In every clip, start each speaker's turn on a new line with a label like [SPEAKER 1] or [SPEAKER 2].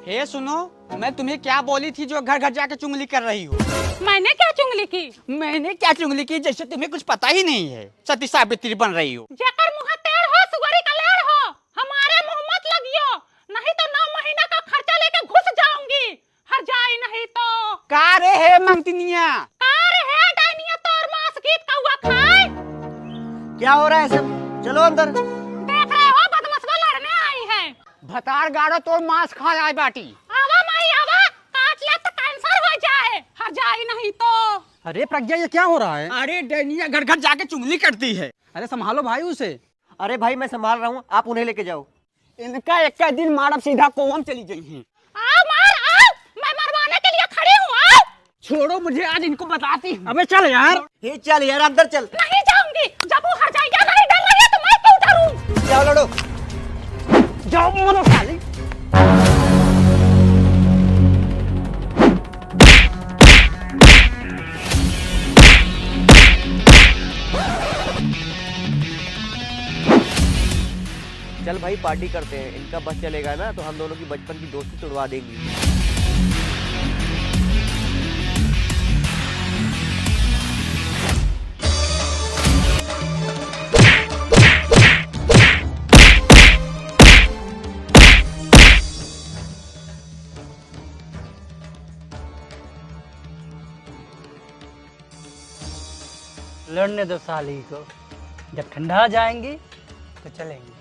[SPEAKER 1] ए सुनो, मैं तुम्हें क्या बोली थी जो घर घर जाके चुगली कर रही हो?
[SPEAKER 2] मैंने क्या चुगली की?
[SPEAKER 1] मैंने क्या चुगली की जैसे तुम्हें कुछ पता ही नहीं है। सती सावित्री बन रही हो।
[SPEAKER 2] जेकर मुँह टेढ़ हो सुगरी का लेढ़ हो, हमारे मुँह मत लगियो, नहीं तो 9 महीना का खर्चा लेके घुस जाऊंगी। हर जाए नहीं तो
[SPEAKER 1] का रे है मंगतिनिया?
[SPEAKER 2] कार है डायनिया तोर मांस गीत कौआ खाए।
[SPEAKER 3] क्या हो रहा है सब? चलो अंदर।
[SPEAKER 2] देख रहे हो बदमसवा लड़ने आई है।
[SPEAKER 1] भतार गाड़ो तो मांस खा आए बाटी।
[SPEAKER 2] आवा माई आवा, काट ले तो कैंसर हो जाए, हर जाए नहीं तो।
[SPEAKER 4] अरे प्रज्ञा, ये क्या हो रहा है?
[SPEAKER 1] अरे डैनिया घर घर जाके चुगली करती है।
[SPEAKER 4] अरे संभालो भाई उसे।
[SPEAKER 3] अरे भाई मैं संभाल रहा हूँ, आप उन्हें लेके जाओ।
[SPEAKER 1] इनका एक का दिन मारब सीधा कोवम चली गई हैं।
[SPEAKER 2] आओ मार आओ, मैं मरवाने के लिए खड़ी हूँ। आओ
[SPEAKER 1] छोड़ो मुझे, आज इनको बताती हूँ।
[SPEAKER 4] अबे चल यार।
[SPEAKER 3] ये चल यार अंदर चल।
[SPEAKER 2] नहीं जाऊंगी, जब वो हर जाएगा नहीं डर रही है तो मैं क्यों डरूं?
[SPEAKER 3] जाओ लड़ो।
[SPEAKER 1] जाओ मरो साली।
[SPEAKER 3] चल भाई पार्टी करते हैं, इनका बस चलेगा ना तो हम दोनों की बचपन की दोस्ती तोड़वा देंगी।
[SPEAKER 4] लड़ने दो साली को, जब ठंडा जाएंगी तो चलेंगे।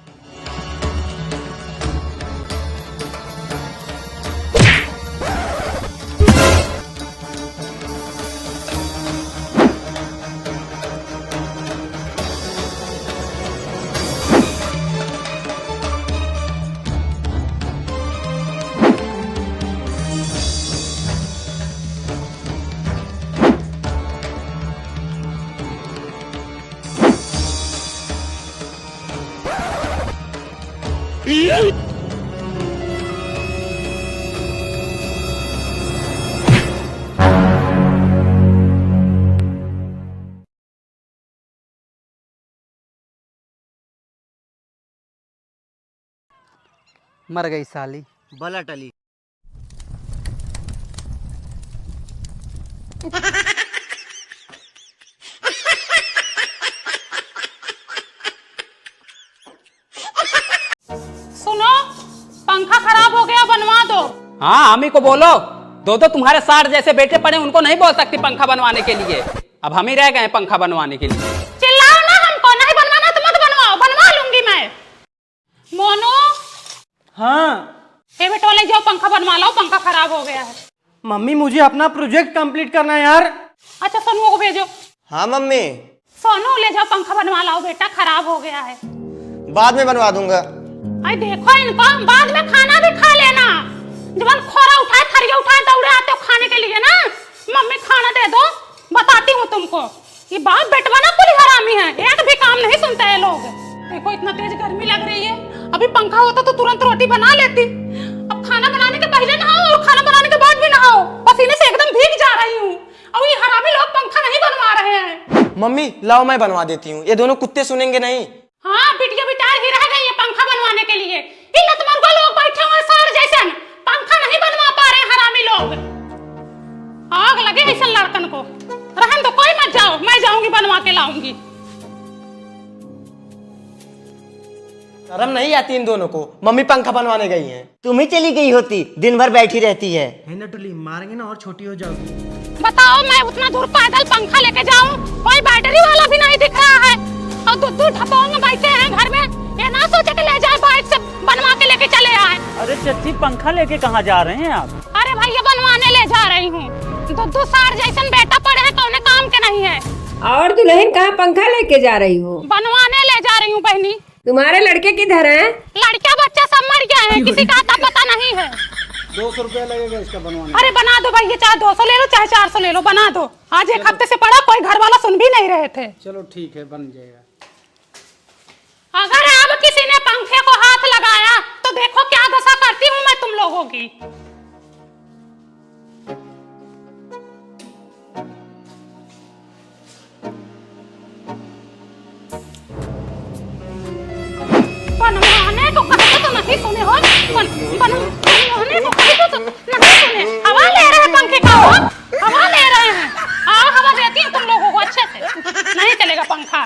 [SPEAKER 4] मर गई साली।
[SPEAKER 3] भला टली।
[SPEAKER 2] सुनो, पंखा खराब हो गया, बनवा दो।
[SPEAKER 5] हाँ हम ही को बोलो, दो तुम्हारे 60 जैसे बेटे पड़े, उनको नहीं बोल सकती पंखा बनवाने के लिए। अब हम ही रह गए पंखा बनवाने के लिए।
[SPEAKER 2] चिल्लाओ ना, हमको नहीं बनवाना तो मत बनवाओ, बनवा लूंगी मैं। मोनू।
[SPEAKER 4] हाँ
[SPEAKER 2] ए बेटो ले जाओ पंखा बनवा लो, पंखा खराब हो गया है।
[SPEAKER 4] मम्मी, मुझे अपना प्रोजेक्ट कंप्लीट करना है यार।
[SPEAKER 2] अच्छा सोनू को भेजो।
[SPEAKER 3] हाँ मम्मी।
[SPEAKER 2] सोनू ले जाओ पंखा बनवा लाओ बेटा, खराब हो गया है।
[SPEAKER 3] बाद में बनवा दूंगा।
[SPEAKER 2] अरे देखो इनको, बाद में खाना भी खा लेना। जब खोरा उठाए थरिया उठाए दौड़े आते हो खाने के लिए ना, मम्मी खाना दे दो। बताती हूँ तुमको, ये बाप बेटवा ना कुल हरामी है, एक भी काम नहीं सुनते हैं लोग। देखो इतना तेज गर्मी लग रही है, अभी पंखा होता तो तुरंत रोटी बना लेती। अब खाना बनाने के पहले नहाओ और खाना बनाने के बाद भी नहाओ, पसीने से एकदम भीग जा रही हूँ। और ये हरामी लोग पंखा नहीं बनवा रहे हैं।
[SPEAKER 6] मम्मी लाओ मैं बनवा देती हूँ, ये दोनों कुत्ते सुनेंगे नहीं।
[SPEAKER 2] हाँ बिटिया बिटार ही रह गई है पंखा बनवाने के लिए। इल्लत मरगो लोग बैठे हुए सार जैसन, पंखा नहीं बनवा पा रहे हरामी लोग। आग लगे ऐसा लड़कन को। रहन दो, कोई मत जाओ, मैं जाऊंगी बनवा के लाऊंगी।
[SPEAKER 6] शर्म नहीं आती इन दोनों को, मम्मी पंखा बनवाने गई हैं।
[SPEAKER 3] तुम ही चली गई होती, दिन भर बैठी रहती है।
[SPEAKER 4] नटुली मारेंगे ना और छोटी हो जाओगी।
[SPEAKER 2] बताओ मैं उतना दूर पैदल पंखा लेके जाऊं, कोई बैटरी वाला भी नहीं दिख रहा है। और दूर ढपाओं में बैठे हैं घर में, ये ना सोचे कि ले जाए बाइक से बनवा के लेके चले आए।
[SPEAKER 7] अरे चच्ची पंखा लेके कहाँ जा रहे हैं आप?
[SPEAKER 2] अरे भाई ये बनवाने ले जा रही हूँ। दो सार जैसन बेटा पड़े हैं, कौने काम के नहीं है।
[SPEAKER 8] और दुल्हन कहाँ पंखा लेके जा रही हो?
[SPEAKER 2] बनवाने ले जा रही हूँ बहनी।
[SPEAKER 8] तुम्हारे लड़के किधर हैं?
[SPEAKER 2] लड़का बच्चा सब मर गया है, किसी का आता पता नहीं है।
[SPEAKER 4] 200 रुपया लगेगा इसका बनवाने।
[SPEAKER 2] अरे बना दो भाई, ये चाहे 200 ले लो चाहे 400 ले लो, बना दो। आज एक हफ्ते से पड़ा, कोई घर वाला सुन भी नहीं रहे थे।
[SPEAKER 4] चलो ठीक है, बन जाएगा।
[SPEAKER 2] अगर अब किसी ने पंखे को हाथ लगाया तो देखो क्या दशा करती हूँ मैं तुम लोगों की। बनवाने को कहते तो नहीं सुने हो, बनवाने को कहते नहीं सुने, हवा ले रहे हैं पंखे का, हवा ले रहे हैं। हाँ हवा देती हूँ तुम लोगों को अच्छे से, नहीं चलेगा पंखा।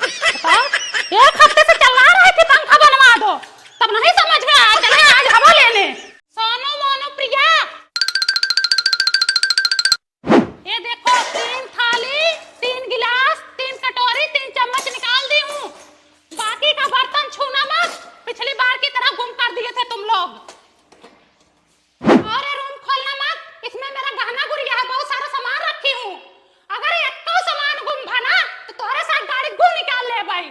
[SPEAKER 2] बताओ, एक हफ्ते से चला रहा है कि पंखा बनवा दो, तब नहीं समझ में आया। चले आज हवा लेने। सोनू मोनू प्रिया, ये देखो 3 थाली, 3 गिलास, 3 कटोरी, 3 चम्मच निकाल दी हूँ। बाकी का बर्तन छूना मत, पिछली बार की तरह गुम कर दिए थे तुम लोग। और ये रूम खोलना मत, इसमें मेरा गहना गुड़िया है, बहुत सारा सामान रखी हूँ। अगर एक तो सामान गुम भाना तो तुम्हारे साथ गाड़ी गुम निकाल ले भाई।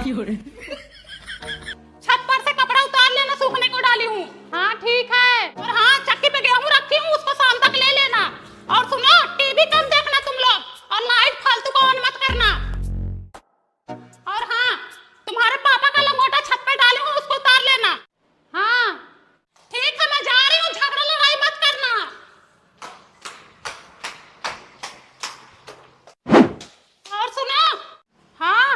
[SPEAKER 2] छत पर से कपड़ा उतार लेना, सूखने को डाली हूँ। हाँ ठीक है। और हाँ, चक्की पे गेहूं रखी हूँ, उसको शाम तक ले लेना। और सुनो, टीवी कम देखना तुम लोग, और लाइट फालतू को ऑन मत करना। और हाँ, तुम्हारे पापा का लंगोटा छत पे डाली हूँ, उसको उतार लेना। हाँ ठीक है, मैं जा रही हूँ, झगड़ा लड़ाई मत करना। और सुनो, हाँ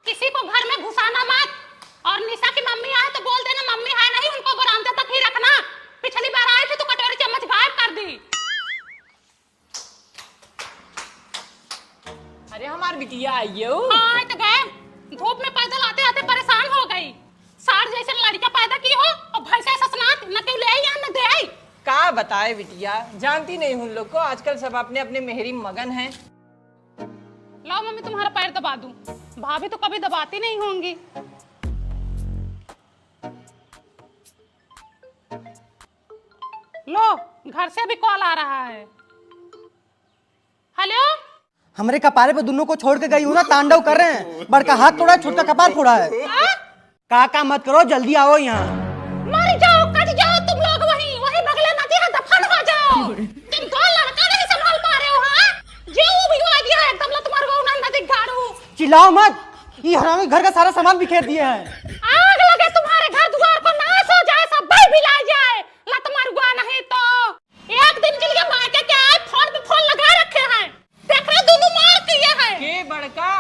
[SPEAKER 2] किसी को घर में घुसाना मत। और निशा की मम्मी आए तो बोल देना मम्मी है नहीं, उनको बरामदे तक ही रखना। पिछली बार आए थे तो कटोरी चम्मच गायब कर दी।
[SPEAKER 9] अरे हमारी बिटिया आई हो।
[SPEAKER 2] हाँ तो गए, धूप में पैदल आते आते परेशान हो गई। सार जैसे लड़का पैदा की हो और भैंसा ससनात, न क्यों ले आई या न दे आई।
[SPEAKER 9] का बताए बिटिया, जानती नहीं उन लोग को, आजकल सब अपने अपने मेहरी मगन हैं।
[SPEAKER 2] लो मम्मी तुम्हारा पैर दबा दूं, भाभी तो कभी दबाती नहीं होंगी। लो घर से भी कॉल आ रहा है। हेलो,
[SPEAKER 6] हमारे कपारे पे दोनों को छोड़ के गई हूँ ना, तांडव कर रहे हैं। बड़का हाथ तोड़ा है, छोटा कपार फोड़ा है। का मत करो, जल्दी आओ यहाँ।
[SPEAKER 2] मर जाओ, कट जाओ तुम लोग, वहीं वहीं बगले नदी है, दफन हो जाओ। तुम दो लड़का नहीं संभाल पा रहे हो। हाँ जेऊ भी हो गया एकदम, ला तुम्हारे को ना नदी गाड़ू।
[SPEAKER 6] चिल्लाओ मत, ये हरामी घर का सारा सामान बिखेर दिए हैं।
[SPEAKER 2] आग लगे तुम्हारे घर द्वार को, नाश हो जाए, सब भाई भिला जाए। लत मरुआ नहीं तो एक दिन के लिए मायके के आए, फोन पे फोन लगा रखे हैं। देख रहे दोनों मार किए हैं।
[SPEAKER 9] के बड़का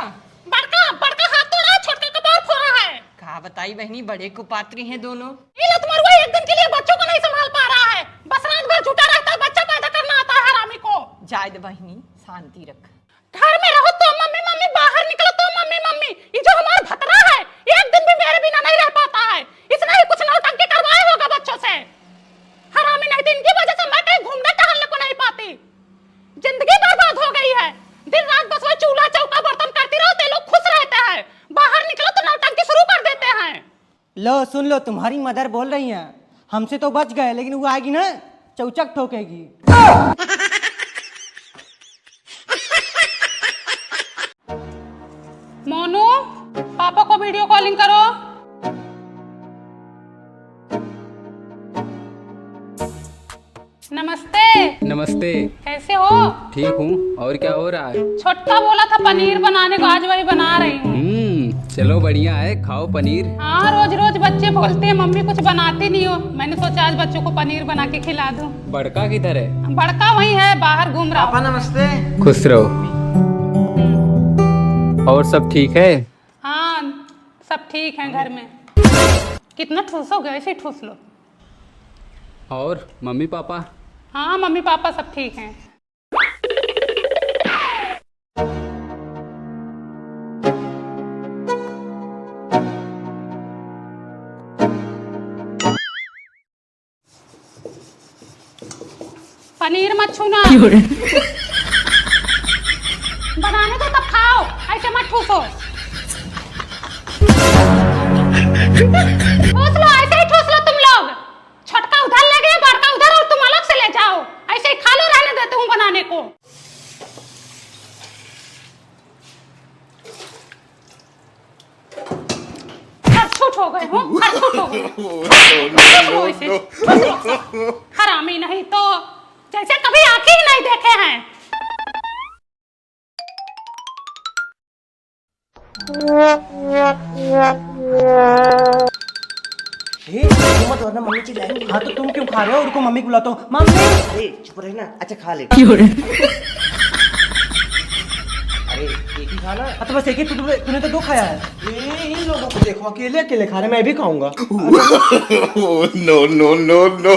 [SPEAKER 2] बड़का हाथ तोड़ा, छोटे कपार फोड़ा है।
[SPEAKER 9] का बताई बहनी, बड़े कुपात्री हैं दोनों।
[SPEAKER 2] ये लत मरुआ एक दिन के लिए बच्चों को नहीं संभाल पा रहा है, बस रात भर झूठा रहता है, बच्चा पैदा करना आता है हरामी को।
[SPEAKER 9] जायद बहनी शांति रख।
[SPEAKER 2] घर में रहो तो मम्मी मम्मी, बाहर निकलो तो मम्मी मम्मी। ये जो हमारा भतरा है, एक दिन भी मेरे बिना नहीं रह पाता है। इसने ही कुछ नौटंकी करवाया होगा बच्चों से। हरामी नहीं, दिन की वजह से मैं कहीं घूमने टहलने को नहीं पाती। जिंदगी बर्बाद हो गई है, दिन रात बस वही चूल्हा चौका बर्तन करती रहो, ते लोग खुश रहते हैं। बाहर निकलो तो नौटंकी शुरू कर देते हैं।
[SPEAKER 6] लो सुन लो, तुम्हारी मदर बोल रही हैं, हमसे तो बच गए, लेकिन वो आएगी ना चौचक ठोकेगी।
[SPEAKER 2] मोनू, पापा को वीडियो कॉलिंग करो। नमस्ते।
[SPEAKER 5] नमस्ते।
[SPEAKER 2] कैसे हो?
[SPEAKER 5] ठीक हूँ, और क्या हो रहा है?
[SPEAKER 2] छोटका बोला था पनीर बनाने को, आज वही बना रही हूँ।
[SPEAKER 5] चलो बढ़िया है, खाओ पनीर।
[SPEAKER 2] हाँ रोज रोज बच्चे बोलते हैं मम्मी कुछ बनाती नहीं हो, मैंने सोचा आज बच्चों को पनीर बना के खिला दूं।
[SPEAKER 5] बड़का किधर है?
[SPEAKER 2] बड़का वही है, बाहर घूम रहा।
[SPEAKER 6] पापा नमस्ते।
[SPEAKER 5] खुश रहो। और सब ठीक है?
[SPEAKER 2] हाँ सब ठीक है घर में। कितना ठूसोगे, ऐसे ही ठूस लो।
[SPEAKER 5] और मम्मी पापा?
[SPEAKER 2] हाँ मम्मी पापा सब ठीक हैं। पनीर मत छूना। बनाने दो तब खाओ, ऐसे मत ठूसो। ठूस लो, ऐसे ही ठूस लो तुम लोग। छोटका उधर ले गए, बड़का उधर, और तुम अलग से ले जाओ। ऐसे ही खा लो, रहने देते हूँ बनाने को। छूट हो गए हो, छूट हो गए। हरामी नहीं तो जैसे कभी आंखें ही नहीं देखे हैं।
[SPEAKER 6] मत वरना मम्मी चिल्लाएंगी। हाँ तो तुम क्यों खा रहे हो? उनको मम्मी को बुलाता हूँ। मम्मी, अरे चुप रही ना। अच्छा खा ले। अरे एक ही खाना तो बस एक ही तूने तो 2 खाया है। इन लोगों को देखो, अकेले अकेले खा रहे, मैं भी खाऊंगा।
[SPEAKER 10] no, no, no, no.